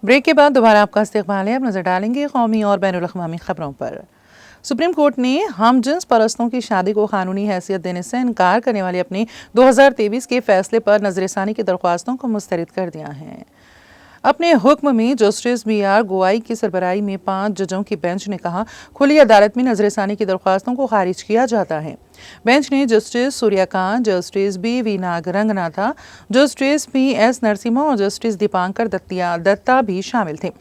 Break के बाद दोबारा आपका इस्तकबाल है। अब नजर डालेंगे कौमी और बैनुल अक़वामी खबरों पर। सुप्रीम कोर्ट ने हम जिन्स परस्तों की शादी को कानूनी हैसियत देने से इनकार करने वाले अपने 2023 के फैसले पर नजरसानी की दरख्वास्तों को मुस्तरद कर दिया है। अपने हुक्म में जस्टिस BR गोवाई की सरबराही में 5 जजों की बेंच ने कहा, खुली अदालत में नजरसानी की दरख्वास्तों को खारिज किया जाता है। बेंच ने justice Suryakant, justice BV Nagarathna, justice PS Narasimha और जस्टिस दीपांकर दत्ता भी शामिल थे।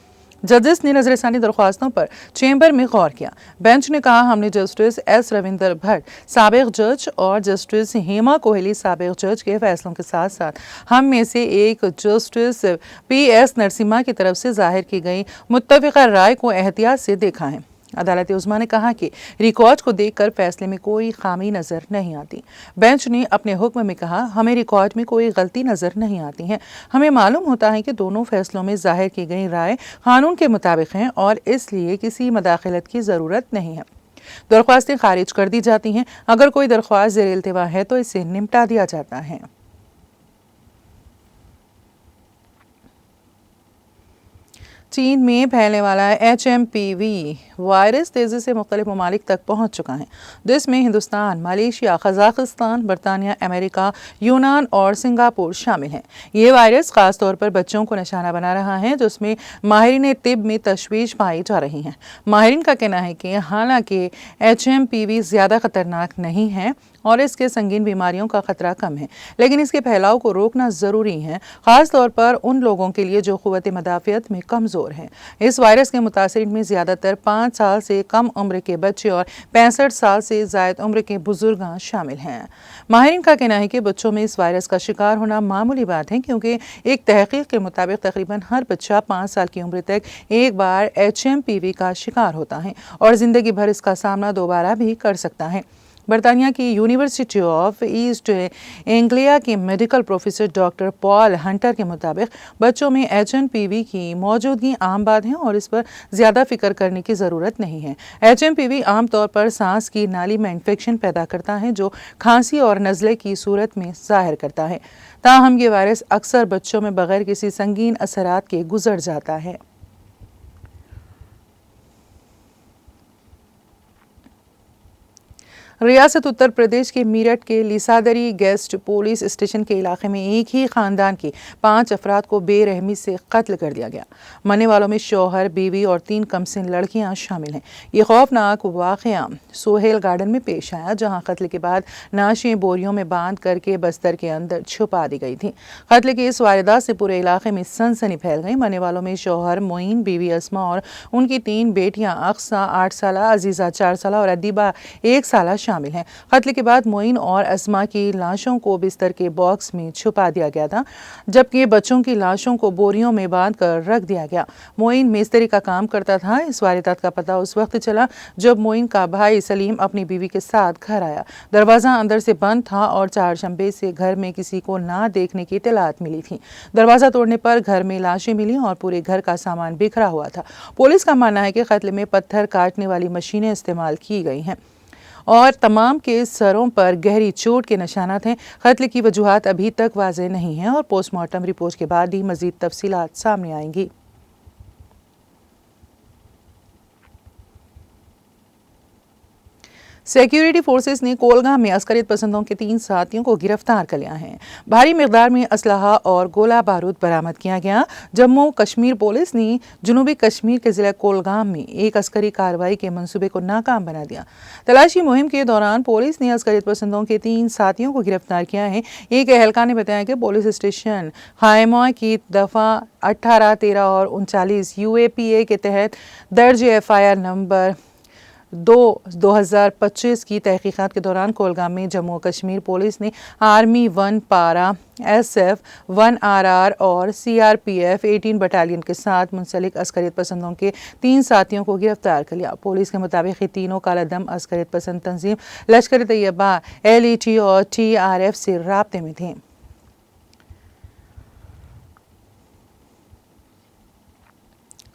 जजेस ने नजरसानी दरख्वास्तों पर चैम्बर में गौर किया। बेंच ने कहा, हमने जस्टिस S रविंदर भट्ट साबिक जज और जस्टिस हेमा कोहली साबिक जज के फैसलों के साथ साथ हम में से एक जस्टिस PS नरसिम्हा की तरफ से जाहिर की गई मुत्तफ़िक़ा राय को एहतियात से देखा है। अदालत उज़्मा ने कहा कि रिकॉर्ड को देखकर फैसले में कोई खामी नजर नहीं आती। बेंच ने अपने हुक्म में कहा, हमें रिकॉर्ड में कोई गलती नजर नहीं आती है। हमें मालूम होता है कि दोनों फैसलों में जाहिर की गई राय कानून के मुताबिक हैं और इसलिए किसी मदाखलत की ज़रूरत नहीं है। दरख्वास्तें खारिज कर दी जाती हैं। अगर कोई दरख्वास्त ज़ेर इल्तिवा है तो इसे निपटा दिया जाता है। चीन में फैलने वाला HMPV वायरस तेज़ी से मुख्तलिफ ममालिक तक पहुँच चुका है, जिसमें हिंदुस्तान, मलेशिया, कज़ाकिस्तान, बरतानिया, अमेरिका, यूनान और सिंगापुर शामिल हैं। ये वायरस ख़ास तौर पर बच्चों को निशाना बना रहा है, जिसमें माहिरीन तिब में तशवीश पाई जा रही है। माहिरीन का कहना है कि हालांकि HMPV ज़्यादा ख़तरनाक नहीं है और इसके संगीन बीमारियों का खतरा कम है, लेकिन इसके फैलाव को रोकना ज़रूरी है, ख़ास तौर पर उन लोगों के लिए जो क़ुव्वत मदाफ़ियत में कमज़ोर हैं। इस वायरस के मुतासिरीन में ज़्यादातर 5 साल से कम उम्र के बच्चे और 65 साल से ज़ायद उम्र के बुजुर्ग शामिल हैं। माहिरीन का कहना है कि बच्चों में इस वायरस का शिकार होना मामूली बात है, क्योंकि एक तहक़ीक़ के मुताबिक तकरीबन हर बच्चा 5 साल की उम्र तक एक बार HMPV का शिकार होता है और ज़िंदगी भर इसका सामना दोबारा भी कर सकता है। बरतानिया की यूनिवर्सिटी ऑफ ईस्ट एंग्लिया के medical professor doctor Paul Hunter के मुताबिक बच्चों में HMPV की मौजूदगी आम बात है और इस पर ज़्यादा फिक्र करने की ज़रूरत नहीं है। HMPV आमतौर पर सांस की नाली में इन्फेक्शन पैदा करता है, जो खांसी और नज़ले की सूरत में ज़ाहिर करता है। ताहम ये वायरस अक्सर बच्चों में बगैर किसी संगीन असरात के गुजर जाता है। रियासत उत्तर प्रदेश के मीरठ के लिसादरी गेस्ट पुलिस स्टेशन के इलाके में एक ही खानदान के 5 अफराद को बेरहमी से कत्ल कर दिया गया। मरने वालों में शौहर, बीवी और 3 कमसिन लड़कियां शामिल हैं। ये खौफनाक वाक़या सोहेल गार्डन में पेश आया, जहां कत्ल के बाद नाशें बोरियों में बांध करके बस्तर के अंदर छुपा दी गई थी। कत्ल की इस वारदात से पूरे इलाके में सनसनी फैल गई। मरने वालों में शौहर मोइन, बीवी अस्मा और उनकी 3 बेटियां अक्सा 8 साल, अजीज़ा 4 साल और अदीबा 1 साल शामिल हैं। कत्ल के बाद मोइन और अस्मा की लाशों को बिस्तर के बॉक्स में छुपा दिया गया था, जबकि बच्चों की लाशों को बोरियों में बांध कर रख दिया गया। मोइन मिस्त्री का काम करता था। इस वारदात का पता उस वक्त चला जब मोइन का भाई सलीम अपनी बीवी के साथ घर आया। दरवाज़ा अंदर से बंद था और चारशंबे से घर में किसी को ना देखने की इत्तलात मिली थी। दरवाज़ा तोड़ने पर घर में लाशें मिली और पूरे घर का सामान बिखरा हुआ था। पुलिस का मानना है कि कत्ल में पत्थर काटने वाली मशीनें इस्तेमाल की गई हैं और तमाम के सरों पर गहरी चोट के निशानात हैं। कत्ल की वजूहात अभी तक वाज़ेह नहीं हैं और पोस्टमार्टम रिपोर्ट के बाद ही मज़ीद तफसीलात सामने आएंगी। सिक्योरिटी फोर्सेस ने कोलगाम में अस्करियत पसंदों के 3 साथियों को गिरफ्तार कर लिया है। भारी मिकदार में असलहा और गोला बारूद बरामद किया गया। जम्मू कश्मीर पुलिस ने जनूबी कश्मीर के ज़िला कोलगाम में एक अस्करी कार्रवाई के मंसूबे को नाकाम बना दिया। तलाशी मुहिम के दौरान पुलिस ने अस्करियत पसंदों के 3 साथियों को गिरफ्तार किया है। एक एहलकार ने बताया कि पुलिस स्टेशन खायमा की दफ़ा 18, 13 और 39 UAPA के तहत दर्ज FIR नंबर 2025 की तहकीकात के दौरान कोलगाम में जम्मू कश्मीर पुलिस ने आर्मी 1 पारा, SF 1 RR और CRPF 18 बटालियन के साथ मुंसलिक अस्करियत पसंदों के 3 साथियों को गिरफ्तार कर लिया। पुलिस के मुताबिक ये तीनों कालादम अस्करियत पसंद तंजीम लश्कर तैयबा, LET और TRF से राब्ते में थे।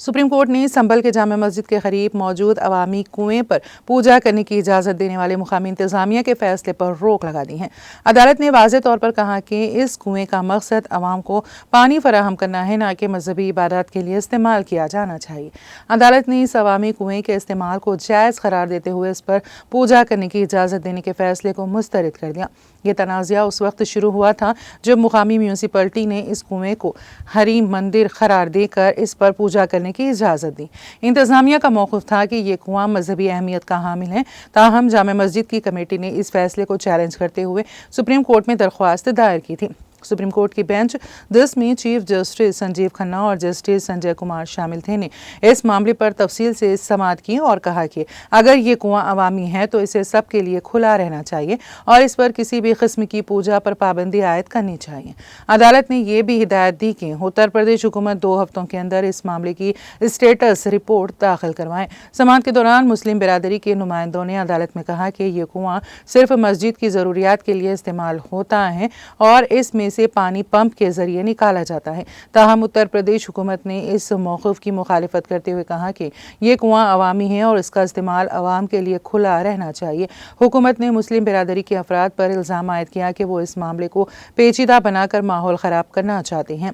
सुप्रीम कोर्ट ने संभल के जामा मस्जिद के करीब मौजूद अवामी कुएं पर पूजा करने की इजाज़त देने वाले मुकामी इंतज़ामिया के फैसले पर रोक लगा दी है। अदालत ने वाज़ेह तौर पर कहा कि इस कुएं का मकसद अवाम को पानी फराहम करना है, न कि मजहबी इबादत के लिए इस्तेमाल किया जाना चाहिए। अदालत ने इस अवामी कुएं के इस्तेमाल को जायज़ करार देते हुए इस पर पूजा करने की इजाज़त देने के फैसले को मुस्तरद कर दिया। ये तनाज़ा उस वक्त शुरू हुआ था जब मुकामी म्यूनसिपलिटी ने इस कुएं को हरीम मंदिर करार देकर इस पर पूजा करने की इजाज़त दी। इंतज़ामिया का मौक़िफ़ था कि ये कुआं मजहबी अहमियत का हामिल है। ताहम जामा मस्जिद की कमेटी ने इस फैसले को चैलेंज करते हुए सुप्रीम कोर्ट में दरख्वास्त दायर की थी। सुप्रीम कोर्ट की बेंच जिसमें चीफ जस्टिस संजीव खन्ना और जस्टिस संजय कुमार शामिल थे ने इस मामले पर तफसील से समाअत की और कहा कि अगर ये कुआं अवामी है तो इसे सबके लिए खुला रहना चाहिए और इस पर किसी भी किस्म की पूजा पर पाबंदी आयद करनी चाहिए। अदालत ने यह भी हिदायत दी कि उत्तर प्रदेश हुकूमत 2 हफ्तों के अंदर इस मामले की स्टेटस रिपोर्ट दाखिल करवाएं। समाअत के दौरान मुस्लिम बिरादरी के नुमाइंदों ने अदालत में कहा कि ये कुआं सिर्फ मस्जिद की ज़रूरियात के लिए इस्तेमाल होता है और इसमें से पानी पंप के जरिए निकाला जाता है। ताहम उत्तर प्रदेश हुकूमत ने इस मौक़िफ़ की मुखालिफत करते हुए कहा कि ये कुआं अवामी है और इसका इस्तेमाल अवाम के लिए खुला रहना चाहिए। हुकूमत ने मुस्लिम बिरादरी के अफराद पर इल्ज़ाम आयद किया कि वो इस मामले को पेचीदा बनाकर माहौल ख़राब करना चाहते हैं।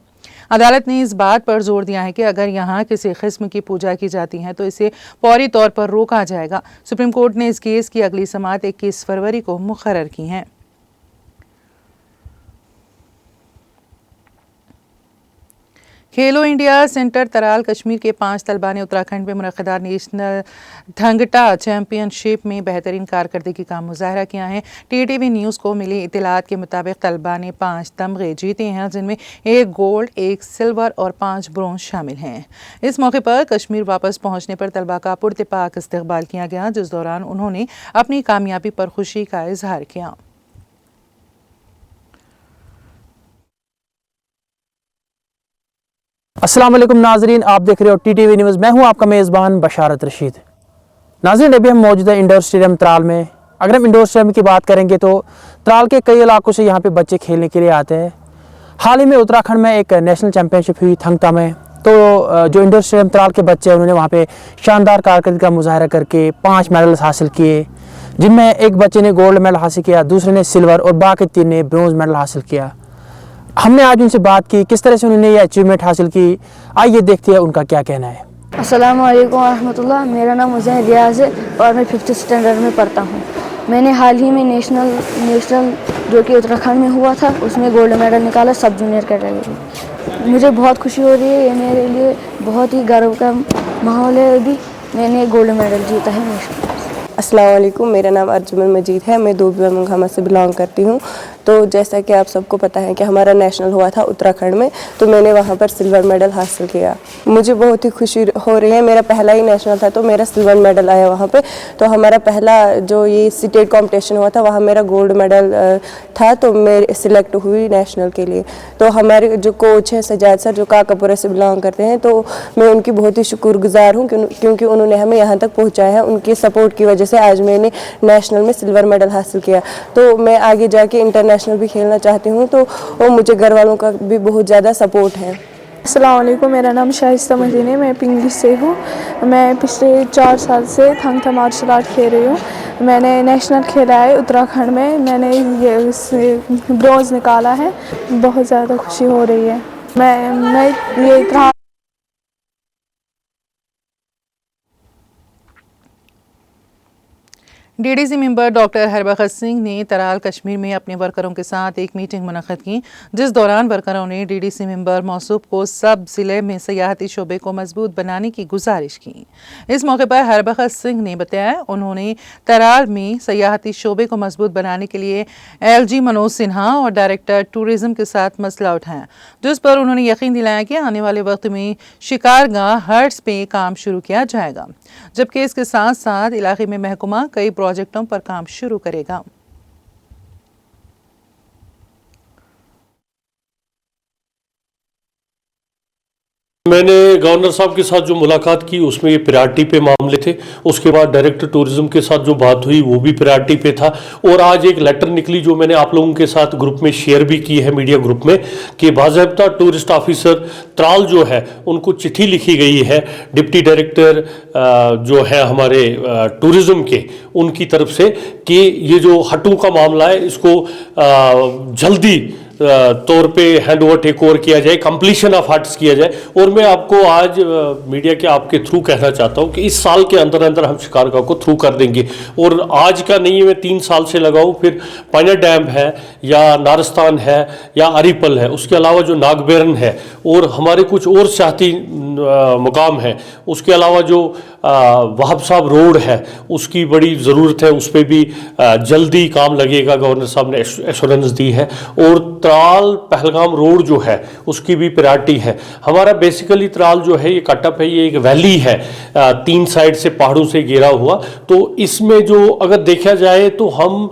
अदालत ने इस बात पर जोर दिया है कि अगर यहाँ किसी किस्म की पूजा की जाती है तो इसे फौरी तौर पर रोका जाएगा। सुप्रीम कोर्ट ने इस केस की अगली समाअत 21 फरवरी को मुकर्रर की है। खेलो इंडिया सेंटर तराल कश्मीर के 5 तलबा ने उत्तराखंड में मुनक़्क़दा नेशनल ढंगटा चैम्पियनशिप में बेहतरीन कारकर्दगी का मुजाहरा किया है। टीटीवी न्यूज़ को मिली इत्तलात के मुताबिक तलबा ने 5 तमगे जीते हैं, जिनमें 1 गोल्ड, 1 सिल्वर और 5 ब्रोंज शामिल हैं। इस मौके पर कश्मीर वापस पहुँचने पर तलबा का पुरतपाक इस्तकबाल किया गया, जिस दौरान उन्होंने अपनी कामयाबी पर खुशी का इजहार किया। अस्सलाम वालेकुम नाजरीन, आप देख रहे हो टीटीवी न्यूज़। मैं हूं आपका मेज़बान बशारत रशीद। नाजरीन, अभी हम मौजूद हैं इंडोर स्टेडियम त्राल में। अगर हम इंडोर स्टेडियम की बात करेंगे तो त्राल के कई इलाकों से यहाँ पे बच्चे खेलने के लिए आते हैं। हाल ही में उत्तराखंड में एक नेशनल चैम्पियनशिप हुई थंगता में, तो जो इंडोर स्टेडियम त्राल के बच्चे उन्होंने वहाँ पर शानदार कारकर्दगी का मुजाहरा करके 5 मेडल्स हासिल किए, जिनमें एक बच्चे ने गोल्ड मेडल हासिल किया, दूसरे ने सिल्वर और बाकी 3 ने ब्रोंज मेडल हासिल किया। हमने आज उनसे बात की किस तरह से उन्होंने ये अचीवमेंट हासिल की। आइए देखते हैं उनका क्या कहना है। अस्सलाम वालेकुम रहमतुल्लाह। मेरा नाम हुसैन रियाज है और मैं 5th स्टैंडर्ड में पढ़ता हूँ। मैंने हाल ही में नेशनल जो कि उत्तराखंड में हुआ था उसमें गोल्ड मेडल निकाला सब जूनियर कैटेगरी में। मुझे बहुत खुशी हो रही है, ये मेरे लिए बहुत ही गर्व का माहौल है। अभी मैंने गोल्ड मेडल जीता है नेशनल। अस्सलाम वालेकुम, मेरा नाम अर्जुमन मजीद है। मैं दोबीबा मंगामा से बिलोंग करती हूँ। तो जैसा कि आप सबको पता है कि हमारा नेशनल हुआ था उत्तराखंड में, तो मैंने वहाँ पर सिल्वर मेडल हासिल किया। मुझे बहुत ही खुशी हो रही है। मेरा पहला ही नेशनल था तो मेरा सिल्वर मेडल आया वहाँ पे। तो हमारा पहला जो ये स्टेट कॉम्पिटिशन हुआ था वहाँ मेरा गोल्ड मेडल था, तो मैं सिलेक्ट हुई नेशनल के लिए। तो हमारे जो कोच हैं सजाद सर, जो काकापुरा से बिलोंग करते हैं, तो मैं उनकी बहुत ही शुक्रगुजार हूँ क्योंकि उन्होंने हमें यहाँ तक पहुँचाया है। उनकी सपोर्ट की वजह से आज मैंने नेशनल में सिल्वर मेडल हासिल किया। तो मैं आगे जाके इंटरनेशनल भी खेलना चाहती हूँ, तो वो मुझे घर वालों का भी बहुत ज़्यादा सपोर्ट है। अस्सलाम वालेकुम, मेरा नाम शाइस्ता मदीन है। मैं पिंगली से हूँ। मैं पिछले 4 साल से थंगता मार्शल आर्ट खेल रही हूँ। मैंने नेशनल खेला है उत्तराखंड में। मैंने ये ब्रोंज निकाला है। बहुत ज़्यादा खुशी हो रही है। मैं ये DDC member doctor Harbakhsh Singh ने तराल कश्मीर में अपने वर्करों के साथ एक मीटिंग मुनक़्क़द की, जिस दौरान वर्करों ने डीडीसी मेंबर मौसूफ को सब ज़िले में सियाहती शोबे को मजबूत बनाने की गुजारिश की। इस मौके पर हरबख्श सिंह ने बताया उन्होंने तराल में सियाहती शोबे को मजबूत बनाने के लिए LG मनोज सिन्हा और डायरेक्टर टूरिज़म के साथ मसला उठाया, जिस पर उन्होंने यकीन दिलाया कि आने वाले वक्त में शिकारगाह हट्स पे काम शुरू किया जाएगा, जबकि इसके साथ साथ इलाके में महकमा कई प्रोजेक्टों पर काम शुरू करेगा। मैंने गवर्नर साहब के साथ जो मुलाकात की उसमें ये प्रायोरिटी पे मामले थे। उसके बाद डायरेक्टर टूरिज्म के साथ जो बात हुई वो भी प्रायोरिटी पे था। और आज एक लेटर निकली जो मैंने आप लोगों के साथ ग्रुप में शेयर भी की है, मीडिया ग्रुप में, कि बाज़ाब्ता टूरिस्ट ऑफिसर त्राल जो है उनको चिट्ठी लिखी गई है डिप्टी डायरेक्टर जो है हमारे टूरिज्म के, उनकी तरफ से, कि ये जो हटों का मामला है इसको जल्दी तौर पे हैंड ओवर टेक ओवर किया जाए, कंप्लीशन ऑफ हट्स किया जाए। और मैं आपको आज मीडिया के आपके थ्रू कहना चाहता हूँ कि इस साल के अंदर अंदर हम शिकारगाह को थ्रू कर देंगे। और आज का नहीं है, मैं 3 साल से लगाऊँ, फिर पाइना डैम है या नारस्तान है या अरीपल है, उसके अलावा जो नागबेरन है और हमारे कुछ और सियाहती मुकाम है, उसके अलावा जो वहाब साहब रोड है उसकी बड़ी ज़रूरत है, उस पर भी जल्दी काम लगेगा, गवर्नर साहब ने एश्योरेंस दी है। और त्राल पहलगाम रोड जो है उसकी भी प्रायोरिटी है। हमारा बेसिकली त्राल जो है ये कटअप है, ये एक वैली है 3 साइड से पहाड़ों से घिरा हुआ। तो इसमें जो अगर देखा जाए तो हम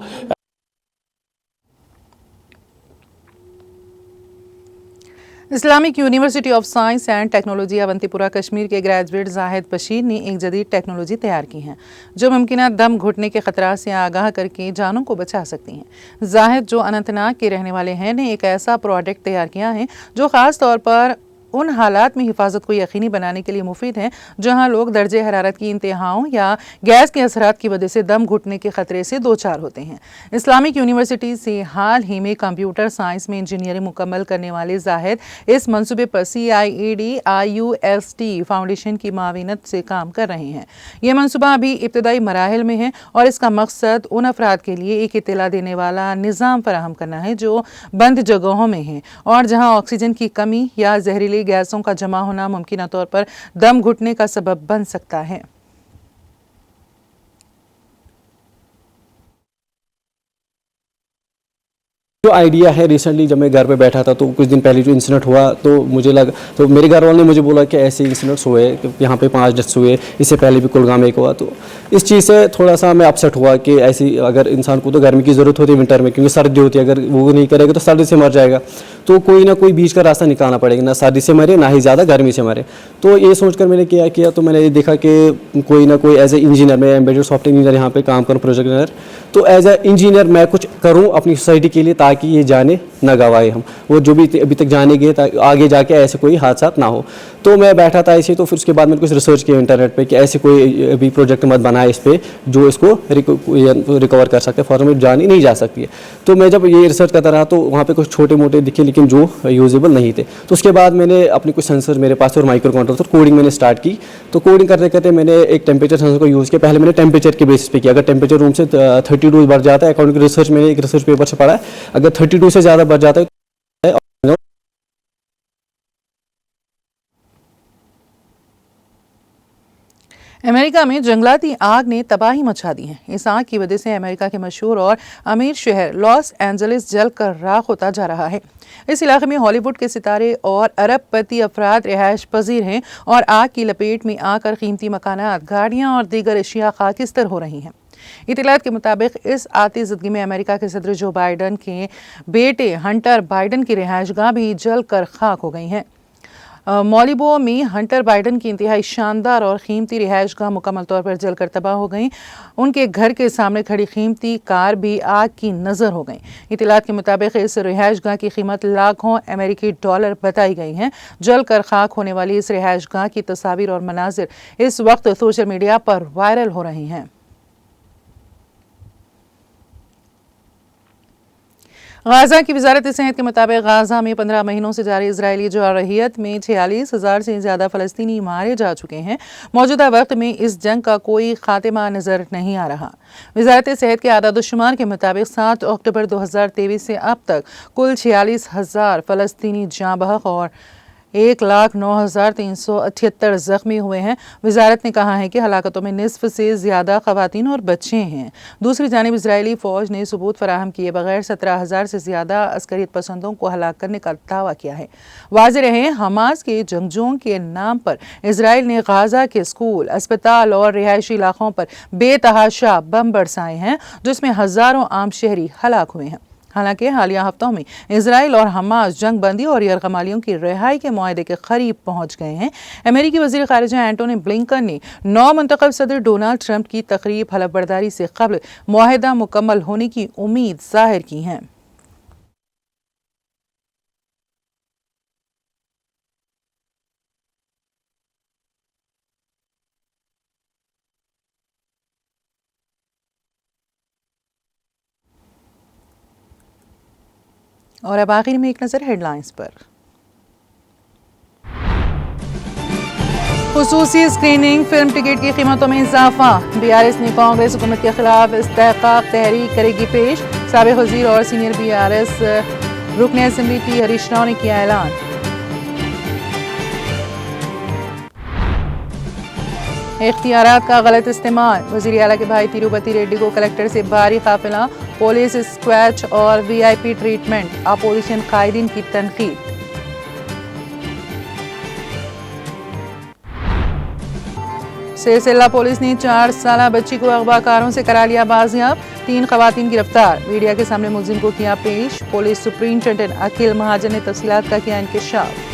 Islamic university of science and technology Awantipora Kashmir के ग्रेजुएट जाहिद बशीर ने एक जदीद टेक्नोलॉजी तैयार की है जो मुमकिन दम घुटने के खतरात से आगाह करके जानों को बचा सकती हैं। जाहिद, जो अनंतनाग के रहने वाले हैं, ने एक ऐसा प्रोडक्ट तैयार किया है जो ख़ास तौर पर उन हालात में हिफाजत को यकीनी बनाने के लिए मुफीद है जहां लोग दर्जे हरारत की इंतहाओं या गैस के असरात की वजह से दम घुटने के खतरे से दो चार होते हैं। इस्लामिक यूनिवर्सिटी से हाल ही में कंप्यूटर साइंस में इंजीनियरिंग मुकम्मल करने वाले जाहिद इस मंसूबे पर CIED IUST फाउंडेशन की माविनत से काम कर रहे हैं। यह मंसूबा अभी इब्तदाई मराहिल में है और इसका मकसद उन अफराद के लिए एक इत्तला देने वाला निज़ाम फराहम करना है जो बंद जगहों में हैं और जहां ऑक्सीजन की कमी या जहरीली गैसों का जमा होना मुमकिन तौर पर दम घुटने का सबब बन सकता है। जो आइडिया है, रिसेंटली जब मैं घर पे बैठा था तो कुछ दिन पहले जो इंसिडेंट हुआ तो मुझे लगा, तो मेरे घर वालों ने मुझे बोला कि ऐसे इंसिडेंट्स हुए, यहाँ पे 5 डेथ्स हुए, इससे पहले भी कुलगाम एक हुआ। तो इस चीज़ से थोड़ा सा मैं अपसेट हुआ कि ऐसी अगर इंसान को तो गर्मी की ज़रूरत होती है विंटर में, क्योंकि सर्दी होती है, अगर वो नहीं करेगा तो सर्दी से मर जाएगा। तो कोई ना कोई बीच का रास्ता निकालना पड़ेगा, ना सर्दी से मरे ना ही ज़्यादा गर्मी से मरे। तो ये सोचकर मैंने क्या किया, तो मैंने ये देखा कि कोई ना कोई एज ए इंजीनियर, मैं एम्बेडेड सॉफ्टवेयर इंजीनियर यहाँ पे काम करूँ, प्रोजेक्ट इंजीनियर, तो एज ए इंजीनियर मैं कुछ करूँ अपनी सोसाइटी के लिए ताकि ये जाने ना गवाए हम, वो जो भी अभी तक जाने गए ताकि आगे जाके ऐसे कोई हादसा ना हो। तो मैं बैठा था ऐसे, तो फिर उसके बाद मैंने कुछ रिसर्च किया इंटरनेट पे कि ऐसे कोई अभी प्रोजेक्ट मत बनाए इस पर जो इसको रिकवर कर सकते हैं, फॉर्म में जानी नहीं जा सकती है। तो मैं जब ये रिसर्च करता रहा तो वहाँ पे कुछ छोटे मोटे दिखे लेकिन जो यूजेबल नहीं थे। तो उसके बाद मैंने अपने कुछ सेंसर मेरे पास और माइक्रो कंट्रोलर, कोडिंग मैंने स्टार्ट की। तो कोडिंग करते करते मैंने एक टेम्परेचर सेंसर को यूज़ किया। पहले मैंने टेम्परेचर के बेसिस पे किया, अगर टेम्परेचर रूम से 32 बढ़ जाता है, अकॉर्डिंग टू रिसर्च मैंने एक रिसर्च पेपर से पढ़ा है, अगर 32 से ज़्यादा बढ़ जाता है अमेरिका में जंगलाती आग ने तबाही मचा दी है। इस आग की वजह से अमेरिका के मशहूर और अमीर शहर लॉस एंजलिस जलकर राख होता जा रहा है। इस इलाके में हॉलीवुड के सितारे और अरबपति अफराद रिहायश पजीर हैं और आग की लपेट में आकर कीमती मकानात, गाड़ियां और दीगर अशिया खाकिस्तर हो रही हैं। इत्तलात के मुताबिक इस आतिशज़दगी में अमेरिका के सदर जो बाइडन के बेटे हंटर बाइडन की रिहायशगाह भी जलकर खाक हो गई हैं। मॉलिबो में हंटर बाइडन की इंतहाई शानदार और कीमती रिहायशगाह मुकम्मल तौर पर जलकर तबाह हो गई। उनके घर के सामने खड़ी कीमती कार भी आग की नज़र हो गई। इत्तलात के मुताबिक इस रिहायशगाह की कीमत लाखों अमेरिकी डॉलर बताई गई हैं। जलकर खाक होने वाली इस रिहायशगाह की तस्वीर और मनाजिर इस वक्त सोशल मीडिया पर वायरल हो रही हैं। गाज़ा की वजारत सेहत के मुताबिक गाज़ा में 15 महीनों से जारी इजरायली जराहियत में 46,000 से ज़्यादा फ़लस्तीनी मारे जा चुके हैं। मौजूदा वक्त में इस जंग का कोई खात्मा नज़र नहीं आ रहा। वजारत सेहत के आदादुशुमार के मुताबिक 7 अक्टूबर 2023 से अब तक कुल 46,000 फ़लस्तीनी जाँ बहक और 1,09,378 ज़ख्मी हुए हैं। वजारत ने कहा है कि हलाकतों में निस्फ से ज़्यादा ख़वातीन और बच्चे हैं। दूसरी जानिब इजरायली फ़ौज ने सबूत फराहम किए बगैर 17,000 से ज़्यादा अस्करियत पसंदों को हलाक करने का दावा किया है। वाज़ेह रहे, हमास के जंगजुओं के नाम पर इसराइल ने गाज़ा के स्कूल, अस्पताल और रिहायशी इलाकों पर बेतहाशा बम बरसाए हैं जिसमें हज़ारों आम शहरी हलाक हुए हैं। हालांकि हालिया हफ्तों में इजराइल और हमास जंग बंदी और यरगमालियों की रिहाई के मुआहदे के करीब पहुंच गए हैं। अमेरिकी वज़ीर ख़ारिजा एंटोनी ब्लिंकन ने नौ मुंतखब सदर डोनाल्ड ट्रंप की तकरीब हलफबरदारी से कबल मुआहदा मुकम्मल होने की उम्मीद जाहिर की है। और अब आखिर में एक नज़र हेडलाइंस पर। खुसूसी स्क्रीनिंग, फिल्म टिकट की कीमतों में इजाफा। BRS ने कांग्रेस हुकूमत के खिलाफ इस्तेहकाक तहरीक करेगी पेश। साबिक़ वज़ीर और सीनियर BRS रुकन असेंबली T हरीश राव ने किया ऐलान। इख्तियारात का गलत इस्तेमाल, वज़ीर आला के भाई तिरुपति रेड्डी को कलेक्टर से भारी काफिला, पुलिस स्क्वैच और VIP ट्रीटमेंट, अपोजिशन कायदीन की तनकीद। सिलसिला पुलिस ने 4 साला बच्ची को अगवाकारों से करा लिया बाजियाब, 3 खवातीन गिरफ्तार, मीडिया के सामने मुलजिम को किया पेश। पुलिस सुप्रिंटेंडेंट अखिल महाजन ने तफसीलात का किया इंकशाफ।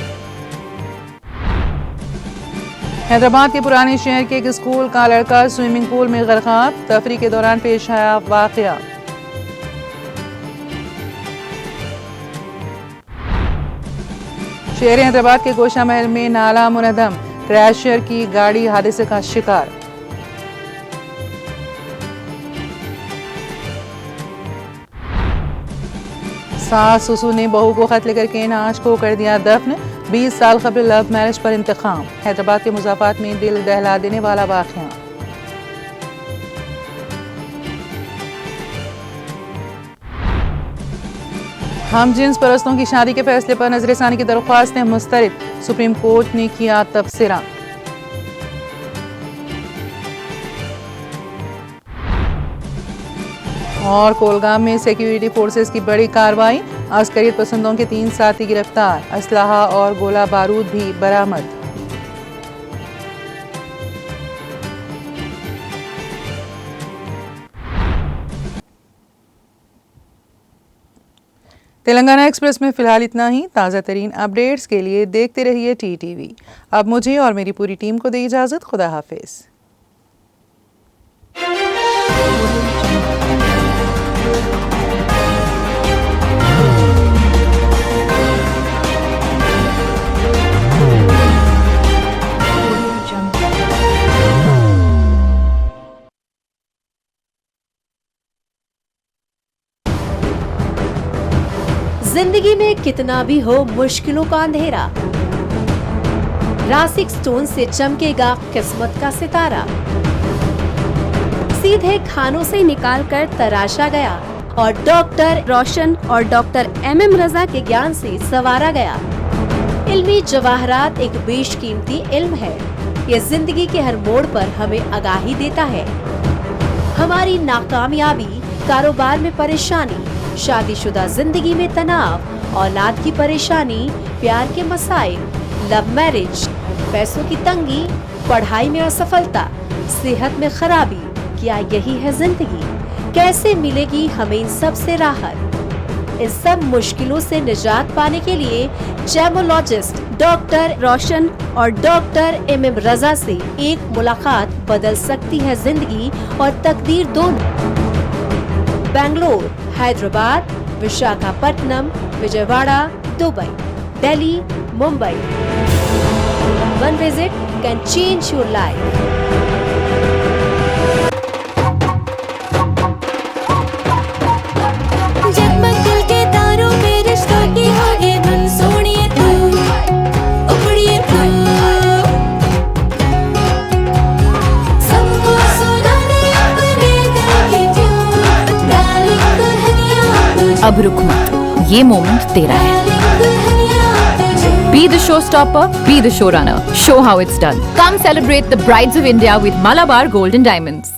हैदराबाद के पुराने शहर के एक स्कूल का लड़का स्विमिंग पूल में गर्काब, तफरी के दौरान पेश आया वाकया। शहर हैदराबाद के गोशा महल में नाला मुनहदम, क्रैशर की गाड़ी हादसे का शिकार। सास ससुर ने बहू को खत लेकर के नाश को कर दिया दफन, 20 साल कबल लव मैरिज पर इंतकाम। हैदराबाद के मुज़ाफ़ात में दिल दहला देने वाला वाक़या। हम जिन्स परस्तों की शादी के फैसले पर नजरसानी की दरख्वास्तें मुस्तरद, सुप्रीम कोर्ट ने किया तबसरा। और कोलगाम में सिक्योरिटी फोर्सेस की बड़ी कार्रवाई, अस्करियत पसंदों के 3 साथी गिरफ्तार, असलहा और गोला बारूद भी बरामद। तेलंगाना एक्सप्रेस में फिलहाल इतना ही। ताज़ा तरीन अपडेट्स के लिए देखते रहिए TTV। अब मुझे और मेरी पूरी टीम को दी इजाज़त। खुदा हाफिज़। जिंदगी में कितना भी हो मुश्किलों का अंधेरा, रासिक स्टोन से चमकेगा किस्मत का सितारा। सीधे खानों से निकाल कर तराशा गया और डॉक्टर रोशन और डॉक्टर MM रजा के ज्ञान से संवारा गया। इल्मी जवाहरात एक बेशकीमती इल्म है। ये जिंदगी के हर मोड़ पर हमें आगाही देता है। हमारी नाकामयाबी, कारोबार में परेशानी, शादीशुदा जिंदगी में तनाव, औलाद की परेशानी, प्यार के मसाइल, लव मैरिज, पैसों की तंगी, पढ़ाई में असफलता, सेहत में खराबी, क्या यही है जिंदगी? कैसे मिलेगी हमें इन सब से राहत? इस सब मुश्किलों से निजात पाने के लिए जेमोलॉजिस्ट डॉक्टर रोशन और डॉक्टर MM रजा से एक मुलाकात बदल सकती है जिंदगी और तकदीर दोनों। Bangalore, Hyderabad, Visakhapatnam, Vijayawada, Dubai, Delhi, Mumbai. One visit can change your life. जगमग दिल के तारों में रिश्तों की होगी धुन, सोनिए तू, उपड़िए तू, सबको सुनाने अपने दिल की ट्यून, डार्लिंग दुल्हनिया तुझे, अब रुक मत, ये मोमेंट तेरा है। Be the showstopper, be the showrunner. Show how it's done. Come celebrate the brides of India with Malabar Gold and Diamonds.